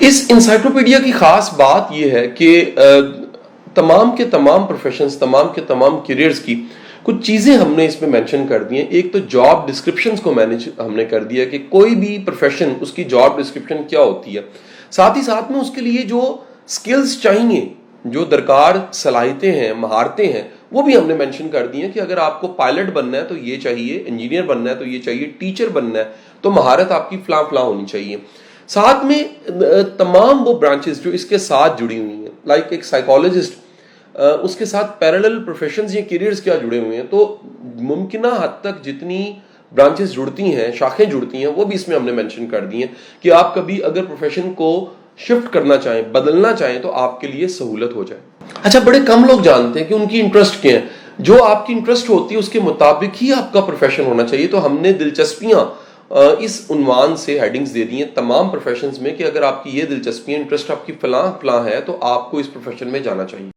اس encyclopedia کی خاص بات یہ ہے کہ تمام کے تمام پروفیشنز، تمام کے تمام کیریئرز کی کچھ چیزیں ہم نے اس میں مینشن کر دی ہیں. ایک تو جاب ڈسکرپشنز کو ہم نے کر دیا کہ کوئی بھی پروفیشن اس کی جاب ڈسکرپشن کیا ہوتی ہے. ساتھ ہی ساتھ میں اس کے لیے جو سکلز چاہیے، جو درکار صلاحیتیں ہیں، مہارتیں ہیں، وہ بھی ہم نے مینشن کر دی ہیں کہ اگر آپ کو پائلٹ بننا ہے تو یہ چاہیے، انجینئر بننا ہے تو یہ چاہیے، ٹیچر بننا ہے تو مہارت آپ کی فلاں فلاں ہونی چاہیے. ساتھ میں تمام وہ برانچز جو اس کے ساتھ جڑی ہوئی ہیں، لائک ایک سائیکالوجسٹ، اس کے ساتھ پیرالل پروفیشنز یا کیریئرز کیا جڑے ہوئے ہیں. تو ممکنہ حد تک جتنی برانچز جڑتی ہیں، شاخیں جڑتی ہیں، وہ بھی اس میں ہم نے مینشن کر دی ہیں کہ آپ کبھی اگر پروفیشن کو شفٹ کرنا چاہیں، بدلنا چاہیں تو آپ کے لیے سہولت ہو جائے. اچھا، بڑے کم لوگ جانتے ہیں کہ ان کی انٹرسٹ کیا ہے. جو آپ کی انٹرسٹ ہوتی ہے اس کے مطابق ہی آپ کا پروفیشن ہونا چاہیے. تو ہم نے دلچسپیاں اس عنوان سے ہیڈنگز دے دی ہیں تمام پروفیشنز میں کہ اگر آپ کی یہ دلچسپیاں، انٹرسٹ آپ کی فلاں فلاں ہے تو آپ کو اس پروفیشن میں جانا چاہیے.